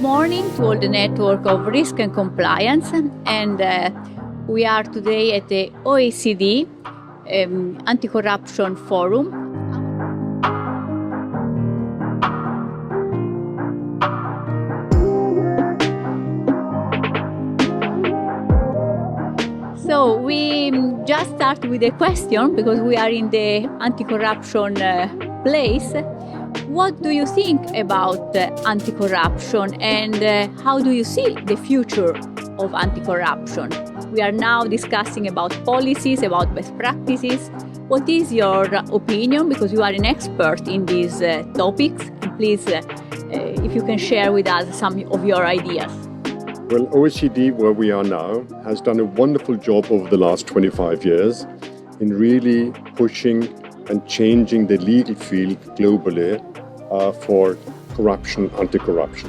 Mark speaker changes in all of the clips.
Speaker 1: morning to all the network of risk and compliance, and we are today at the OECD Anti-Corruption Forum. So we just start with a question because we are in the anti-corruption place. What do you think about anti-corruption and how do you see the future of anti-corruption? We are now discussing about policies, about best practices. What is your opinion? Because you are an expert in these topics. And please, if you can share with us some of your ideas.
Speaker 2: Well, OECD, where we are now, has done a wonderful job over the last 25 years in really pushing and changing the legal field globally for corruption, anti-corruption.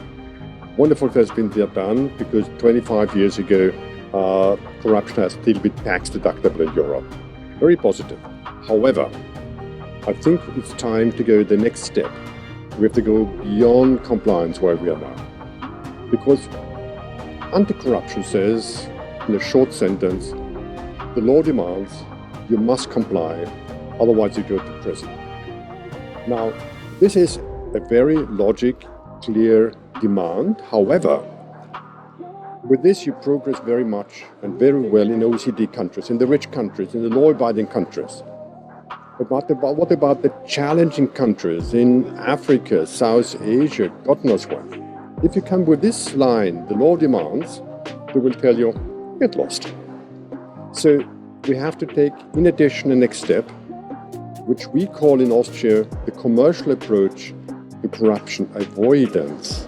Speaker 2: Wonderful has been done because 25 years ago, corruption has still been tax deductible in Europe. Very positive. However, I think it's time to go the next step. We have to go beyond compliance where we are now. Because anti-corruption says, in a short sentence, the law demands you must comply, otherwise you go to prison. Now, this is a very logic, clear demand. However, with this you progress very much and very well in OECD countries, in the rich countries, in the law-abiding countries. But what about the challenging countries in Africa, South Asia, God knows where? If you come with this line, the law demands, they will tell you, get lost. So we have to take, in addition, a next step, which we call in Austria the commercial approach to corruption avoidance.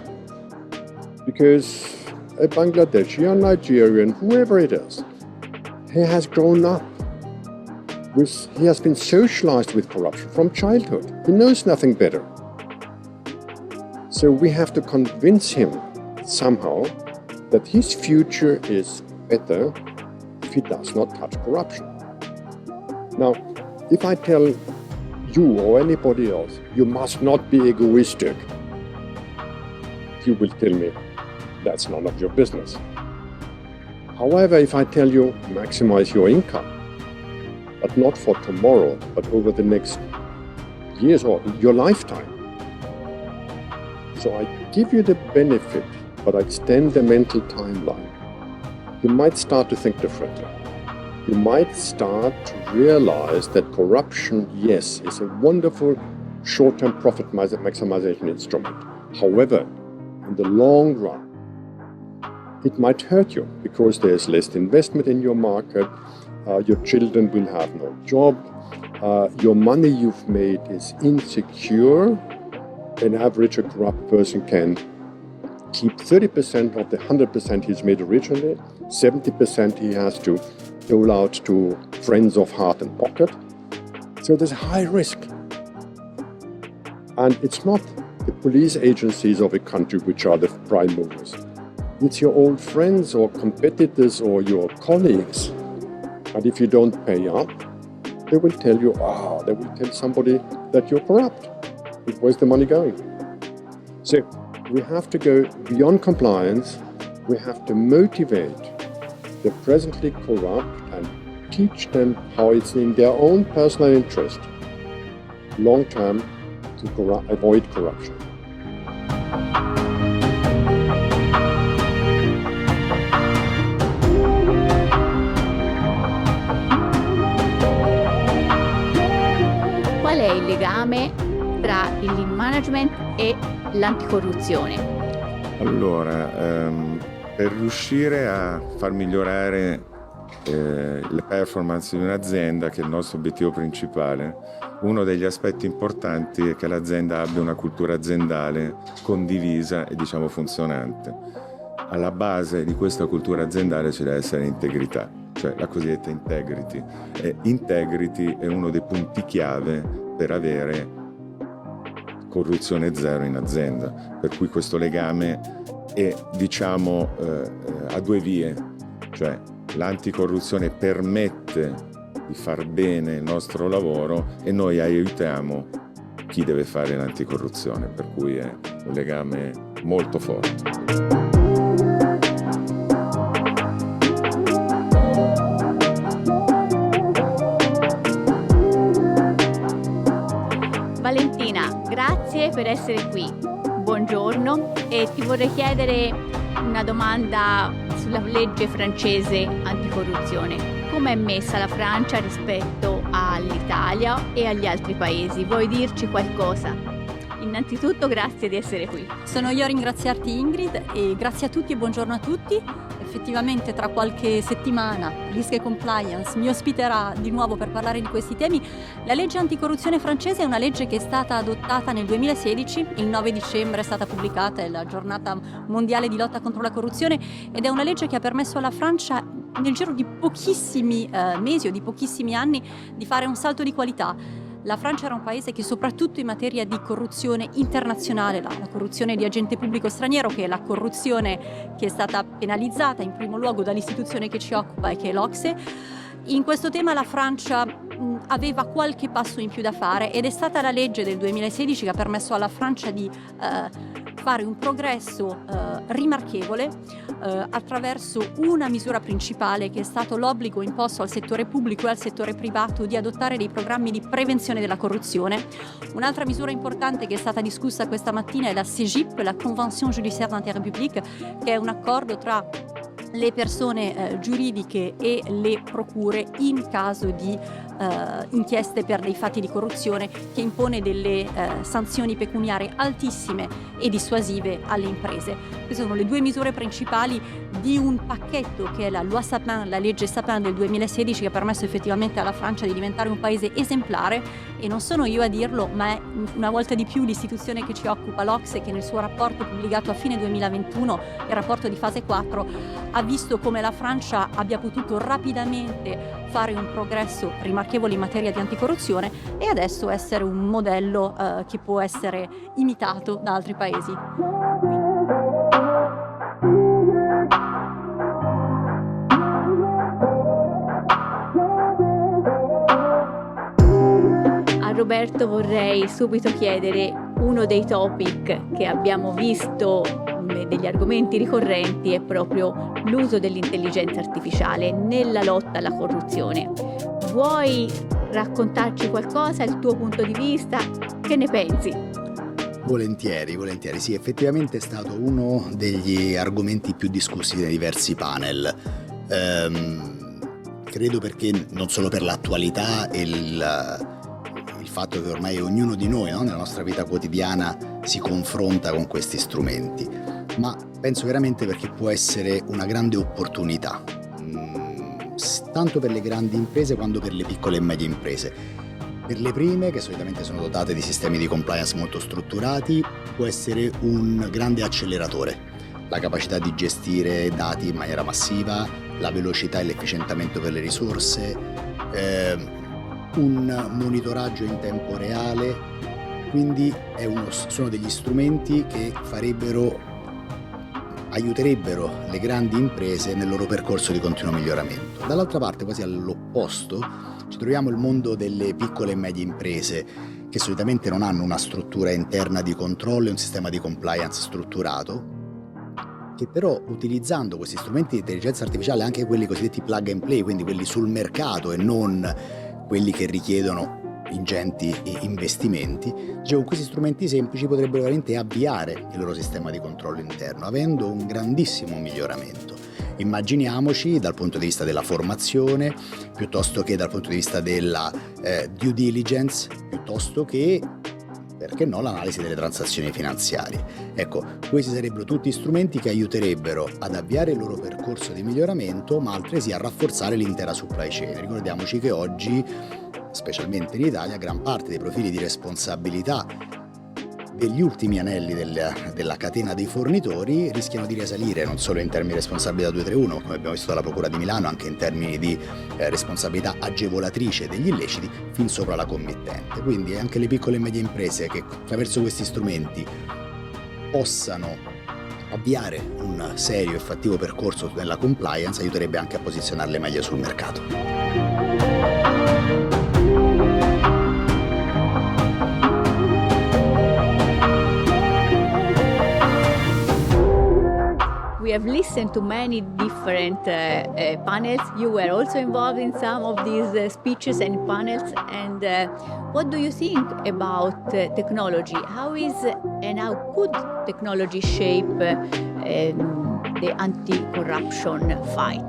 Speaker 2: Because a Bangladeshi or Nigerian, whoever it is, he has grown up he has been socialized with corruption from childhood. He knows nothing better. So we have to convince him somehow that his future is better if he does not touch corruption. Now, if I tell you or anybody else, you must not be egoistic, you will tell me, that's none of your business. However, if I tell you, maximize your income, but not for tomorrow, but over the next years or your lifetime. So I give you the benefit, but I extend the mental timeline. You might start to think differently. You might start to realize that corruption, yes, is a wonderful short-term profit maximization instrument. However, in the long run, it might hurt you because there's less investment in your market, your children will have no job, your money you've made is insecure. An average, a corrupt person can keep 30% of the 100% he's made originally, 70% he has to dole out to friends of heart and pocket. So there's a high risk. And it's not the police agencies of a country which are the prime movers. It's your old friends or competitors or your colleagues. And if you don't pay up, they will tell you, they will tell somebody that you're corrupt. Where's the money going? So we have to go beyond compliance. We have to motivate the presently corrupt and teach them how it's in their own personal interest, long-term, to avoid corruption.
Speaker 1: Qual è il legame tra il lean management e l'anticorruzione?
Speaker 3: Allora, per riuscire a far migliorare le performance di un'azienda, che è il nostro obiettivo principale, uno degli aspetti importanti è che l'azienda abbia una cultura aziendale condivisa e funzionante. Alla base di questa cultura aziendale ci deve essere integrità, cioè la cosiddetta integrity. E integrity è uno dei punti chiave per avere corruzione zero in azienda, per cui questo legame è a due vie, cioè l'anticorruzione permette di far bene il nostro lavoro e noi aiutiamo chi deve fare l'anticorruzione, per cui è un legame molto forte.
Speaker 1: Valentina, grazie per essere qui. Buongiorno, e ti vorrei chiedere una domanda sulla legge francese anticorruzione. Come è messa la Francia rispetto all'Italia e agli altri paesi? Vuoi dirci qualcosa? Innanzitutto grazie di essere qui.
Speaker 4: Sono io a ringraziarti, Ingrid, e grazie a tutti e buongiorno a tutti. Effettivamente tra qualche settimana Risk e Compliance mi ospiterà di nuovo per parlare di questi temi. La legge anticorruzione francese è una legge che è stata adottata nel 2016, il 9 dicembre è stata pubblicata, è la giornata mondiale di lotta contro la corruzione, ed è una legge che ha permesso alla Francia nel giro di pochissimi mesi o di pochissimi anni di fare un salto di qualità. La Francia era un paese che soprattutto in materia di corruzione internazionale, la corruzione di agente pubblico straniero, che è la corruzione che è stata penalizzata in primo luogo dall'istituzione che ci occupa e che è l'OCSE, in questo tema la Francia aveva qualche passo in più da fare, ed è stata la legge del 2016 che ha permesso alla Francia di fare un progresso rimarchevole attraverso una misura principale, che è stato l'obbligo imposto al settore pubblico e al settore privato di adottare dei programmi di prevenzione della corruzione. Un'altra misura importante che è stata discussa questa mattina è la CJIP, la Convention Judiciaire d'Intérêt Public, che è un accordo tra le persone giuridiche e le procure in caso di inchieste per dei fatti di corruzione, che impone delle sanzioni pecuniarie altissime e dissuasive alle imprese. Queste sono le due misure principali di un pacchetto che è la Loi Sapin, la legge Sapin del 2016, che ha permesso effettivamente alla Francia di diventare un paese esemplare, e non sono io a dirlo, ma è una volta di più l'istituzione che ci occupa, l'OCSE, che nel suo rapporto pubblicato a fine 2021, il rapporto di fase 4, ha visto come la Francia abbia potuto rapidamente fare un progresso rimarchevole in materia di anticorruzione e adesso essere un modello che può essere imitato da altri paesi.
Speaker 1: A Roberto vorrei subito chiedere uno dei topic che abbiamo visto, degli argomenti ricorrenti, è proprio l'uso dell'intelligenza artificiale nella lotta alla corruzione. Vuoi raccontarci qualcosa, il tuo punto di vista? Che ne pensi?
Speaker 5: Volentieri, sì, effettivamente è stato uno degli argomenti più discussi nei diversi panel. Credo perché non solo per l'attualità e il fatto che ormai ognuno di noi, no, nella nostra vita quotidiana si confronta con questi strumenti, ma penso veramente perché può essere una grande opportunità, tanto per le grandi imprese quanto per le piccole e medie imprese. Per le prime, che solitamente sono dotate di sistemi di compliance molto strutturati, può essere un grande acceleratore. La capacità di gestire dati in maniera massiva, la velocità e l'efficientamento per le risorse, un monitoraggio in tempo reale, quindi sono degli strumenti che aiuterebbero le grandi imprese nel loro percorso di continuo miglioramento. Dall'altra parte, quasi all'opposto, ci troviamo il mondo delle piccole e medie imprese, che solitamente non hanno una struttura interna di controllo e un sistema di compliance strutturato, che però utilizzando questi strumenti di intelligenza artificiale, anche quelli cosiddetti plug and play, quindi quelli sul mercato e non quelli che richiedono ingenti investimenti, con questi strumenti semplici potrebbero veramente avviare il loro sistema di controllo interno, avendo un grandissimo miglioramento. Immaginiamoci dal punto di vista della formazione, piuttosto che dal punto di vista della due diligence, piuttosto che, perché no, l'analisi delle transazioni finanziarie. Ecco, questi sarebbero tutti strumenti che aiuterebbero ad avviare il loro percorso di miglioramento, ma altresì a rafforzare l'intera supply chain. Ricordiamoci che oggi, specialmente in Italia, gran parte dei profili di responsabilità degli ultimi anelli della catena dei fornitori rischiano di risalire non solo in termini di responsabilità 231, come abbiamo visto dalla Procura di Milano, anche in termini di responsabilità agevolatrice degli illeciti, fin sopra la committente. Quindi anche le piccole e medie imprese che attraverso questi strumenti possano avviare un serio e fattivo percorso nella compliance aiuterebbe anche a posizionarle meglio sul mercato.
Speaker 1: listened to many different panels. You were also involved in some of these speeches and panels. And what do you think about technology? How is and how could technology shape the anti-corruption fight?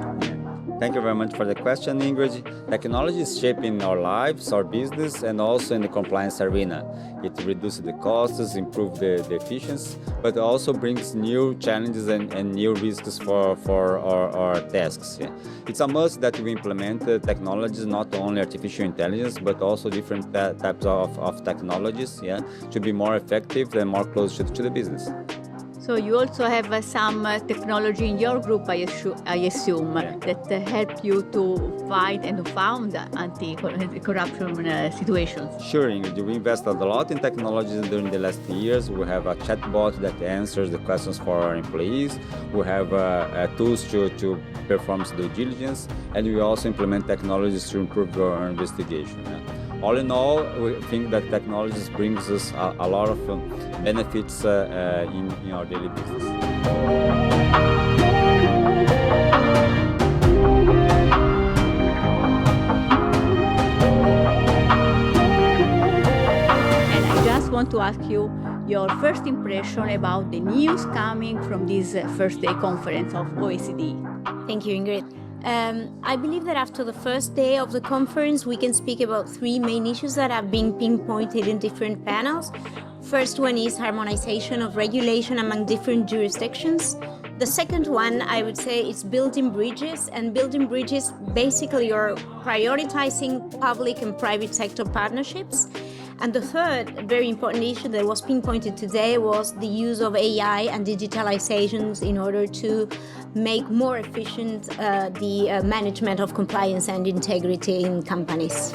Speaker 6: Thank you very much for the question, Ingrid. Technology is shaping our lives, our business, and also in the compliance arena. It reduces the costs, improves the efficiency, but also brings new challenges and new risks for our tasks. Yeah. It's a must that we implement technologies, not only artificial intelligence, but also different types of technologies, to be more effective and more close to the business.
Speaker 1: So you also have some technology in your group, I assume, that help you to fight and to found anti-corruption situations.
Speaker 6: Sure, Ingrid. We invested a lot in technologies during the last years. We have a chatbot that answers the questions for our employees. We have tools to perform due diligence, and we also implement technologies to improve our investigation. All in all, we think that technologies brings us a lot of benefits in our daily business.
Speaker 1: And I just want to ask you your first impression about the news coming from this first day conference of OECD.
Speaker 7: Thank you, Ingrid. I believe that after the first day of the conference, we can speak about three main issues that have been pinpointed in different panels. First one is harmonization of regulation among different jurisdictions. The second one, I would say, is building bridges, and building bridges basically are prioritizing public and private sector partnerships. And the third very important issue that was pinpointed today was the use of AI and digitalizations in order to make more efficient the management of compliance and integrity in companies.